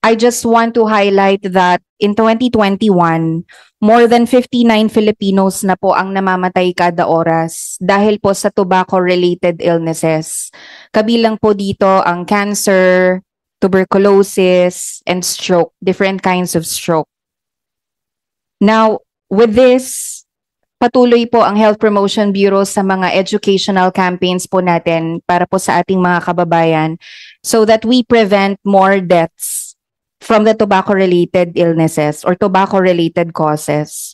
I just want to highlight that in 2021, more than 59 Filipinos na po ang namamatay kada oras dahil po sa tobacco-related illnesses. Kabilang po dito ang cancer, tuberculosis, and stroke, different kinds of stroke. Now, with this, patuloy po ang Health Promotion Bureau sa mga educational campaigns po natin para po sa ating mga kababayan so that we prevent more deaths from the tobacco-related illnesses or tobacco-related causes.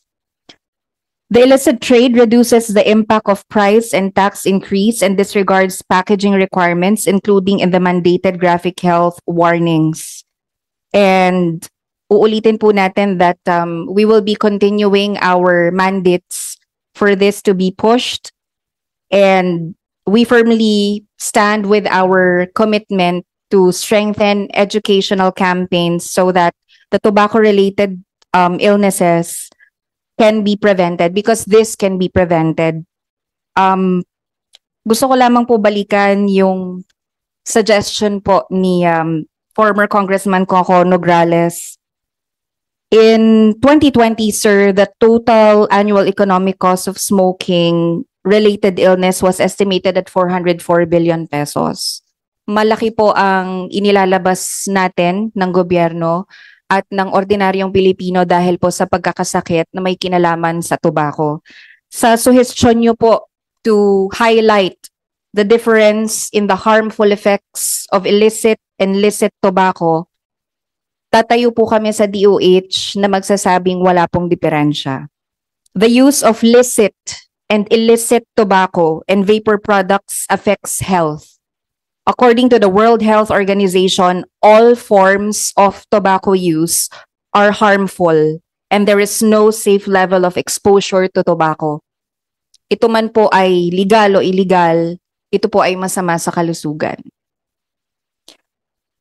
The illicit trade reduces the impact of price and tax increase and disregards packaging requirements, including in the mandated graphic health warnings. And uulitin po natin that we will be continuing our mandates for this to be pushed. And we firmly stand with our commitment to strengthen educational campaigns so that the tobacco-related illnesses can be prevented because this can be prevented. Gusto ko lamang po balikan yung suggestion po ni former Congressman Coco Nograles. In 2020, sir, the total annual economic cost of smoking-related illness was estimated at 404 billion pesos. Malaki po ang inilalabas natin ng gobyerno at ng ordinaryong Pilipino dahil po sa pagkakasakit na may kinalaman sa tobacco. Sa suggestion nyo po to highlight the difference in the harmful effects of illicit and licit tobacco, tatayo po kami sa DOH na magsasabing wala pong diferensya. The use of licit and illicit tobacco and vapor products affects health. According to the World Health Organization, all forms of tobacco use are harmful and there is no safe level of exposure to tobacco. Ito man po ay legal o illegal, ito po ay masama sa kalusugan.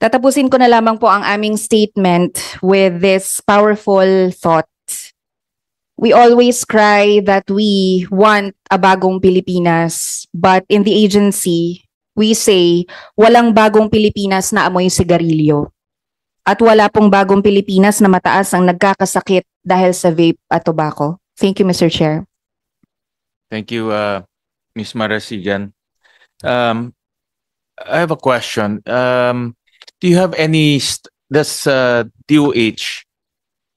Tatapusin ko na lamang po ang aming statement with this powerful thought. We always cry that we want a bagong Pilipinas, but in the agency, we say, walang bagong Pilipinas na amoy sigarilyo. At wala pong bagong Pilipinas na mataas ang nagkakasakit dahil sa vape at tobacco. Thank you, Mr. Chair. Thank you, Ms. Marasigan. I have a question. Do you have does DOH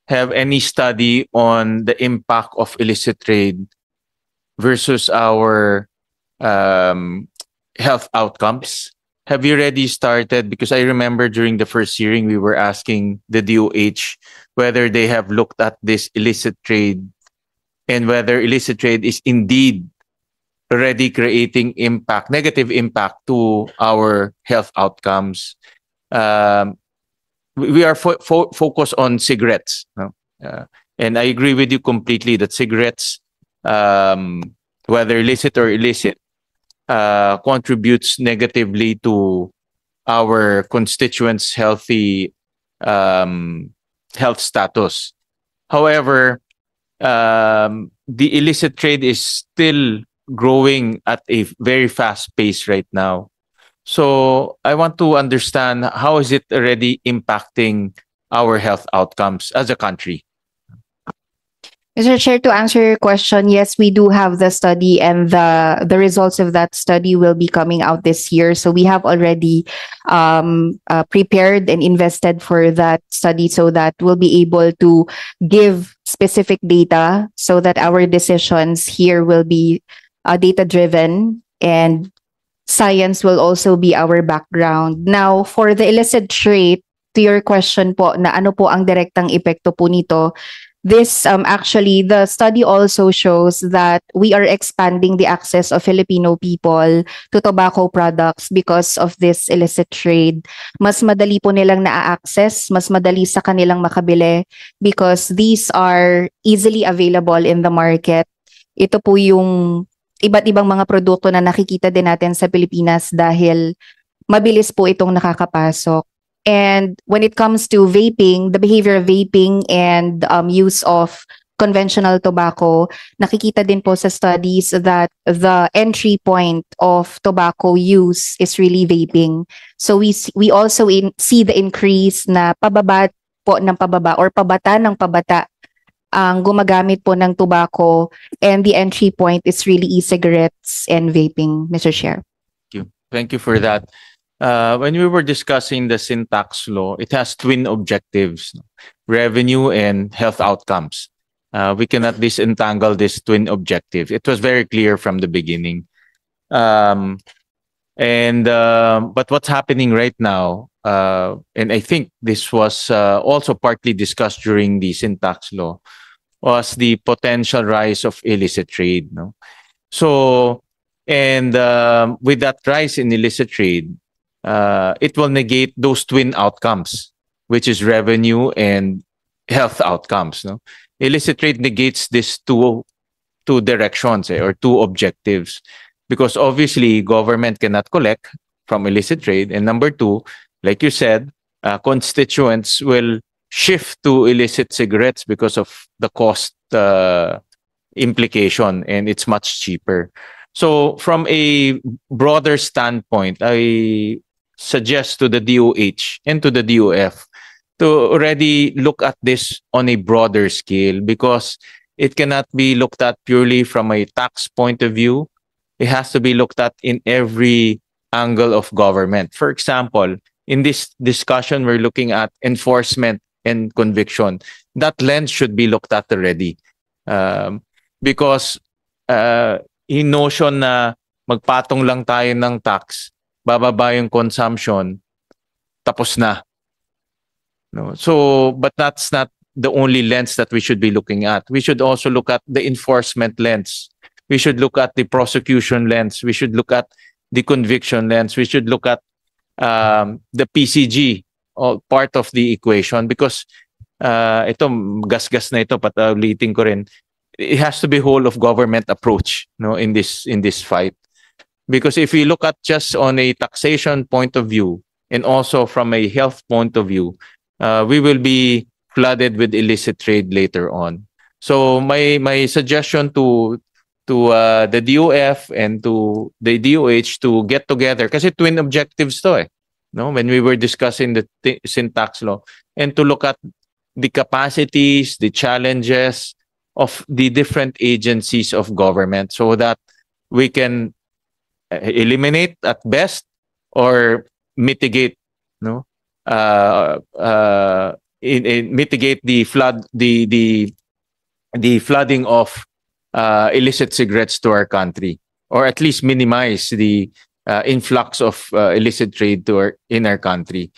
have any study on the impact of illicit trade versus our health outcomes? Have you already started? Because I remember during the first hearing, we were asking the DOH whether they have looked at this illicit trade and whether illicit trade is indeed already creating negative impact to our health outcomes. We are focused on cigarettes. And I agree with you completely that cigarettes, whether illicit or illicit, contributes negatively to our constituents' healthy health status. However, the illicit trade is still growing at a very fast pace right now. So I want to understand, how is it already impacting our health outcomes as a country? Mr. Chair, to answer your question, yes, we do have the study and the results of that study will be coming out this year. So we have already prepared and invested for that study so that we'll be able to give specific data so that our decisions here will be data-driven and science will also be our background. Now, for the illicit trade, to your question po na ano po ang direktang epekto po nito, this actually, the study also shows that we are expanding the access of Filipino people to tobacco products because of this illicit trade. Mas madali po nilang na-access, mas madali sa kanilang makabili because these are easily available in the market. Ito po yung iba't ibang mga produkto na nakikita din natin sa Pilipinas dahil mabilis po itong nakakapasok. And when it comes to vaping, the behavior of vaping and use of conventional tobacco, nakikita din po sa studies that the entry point of tobacco use is really vaping. So we also see the increase na pababa po ng pababa or pabata ng pabata ang gumagamit po ng tobacco, and the entry point is really e-cigarettes and vaping, Mr. Chair. Thank you for that. When we were discussing the sin tax law, it has twin objectives: revenue and health outcomes. We cannot disentangle this twin objective. It was very clear from the beginning. But what's happening right now, and I think this was also partly discussed during the sin tax law, was the potential rise of illicit trade. No? So, and with that rise in illicit trade, it will negate those twin outcomes, which is revenue and health outcomes. No? Illicit trade negates these two directions or two objectives, because obviously government cannot collect from illicit trade, and number two, like you said, constituents will shift to illicit cigarettes because of the cost implication, and it's much cheaper. So from a broader standpoint, I suggest to the DOH and to the DOF to already look at this on a broader scale, because it cannot be looked at purely from a tax point of view. It has to be looked at in every angle of government. For example, in this discussion, we're looking at enforcement and conviction. That lens should be looked at already. Because in notion na magpatong lang tayo ng tax, bababa yung consumption, tapos na. No? So, but that's not the only lens that we should be looking at. We should also look at the enforcement lens. We should look at the prosecution lens. We should look at the conviction lens. We should look at the PCG, all part of the equation, because ito, gas-gas na ito, pataulitin ko rin, it has to be whole of government approach, no, in this fight. Because if we look at just on a taxation point of view and also from a health point of view, we will be flooded with illicit trade later on. So my suggestion to the DOF and to the DOH to get together, kasi twin objectives to no, when we were discussing the sin tax law, and to look at the capacities, the challenges of the different agencies of government, so that we can eliminate at best or mitigate, no, mitigate the flooding of illicit cigarettes to our country, or at least minimize the influx of illicit trade in our country.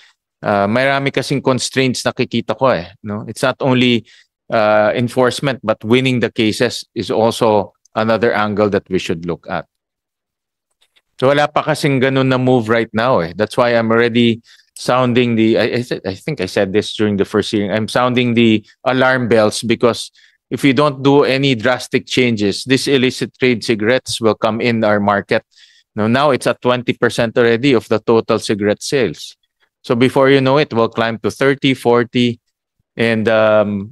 Marami kasing constraints nakikita ko no? It's not only enforcement, but winning the cases is also another angle that we should look at. So wala pa kasing ganun na move right now. That's why I'm already sounding I think I said this during the first hearing, I'm sounding the alarm bells, because if we don't do any drastic changes, this illicit trade cigarettes will come in our market. Now it's at 20% already of the total cigarette sales. So before you know it, will climb to 30, 40, and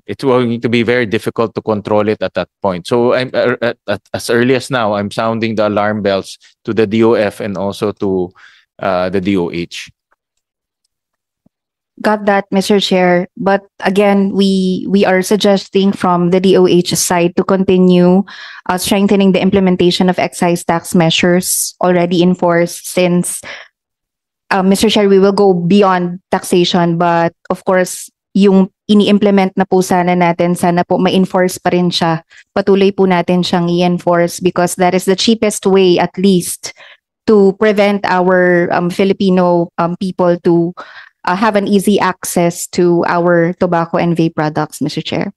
it's going to be very difficult to control it at that point. So I'm as early as now, I'm sounding the alarm bells to the DOF and also to the DOH. Got that, Mr. Chair. But again, we are suggesting from the DOH side to continue strengthening the implementation of excise tax measures already enforced, since, Mr. Chair, we will go beyond taxation, but of course, yung ini-implement na po sana natin, sana po ma-enforce pa rin siya. Patuloy po natin siyang i-enforce, because that is the cheapest way, at least, to prevent our Filipino people to have an easy access to our tobacco and vape products, Mr. Chair.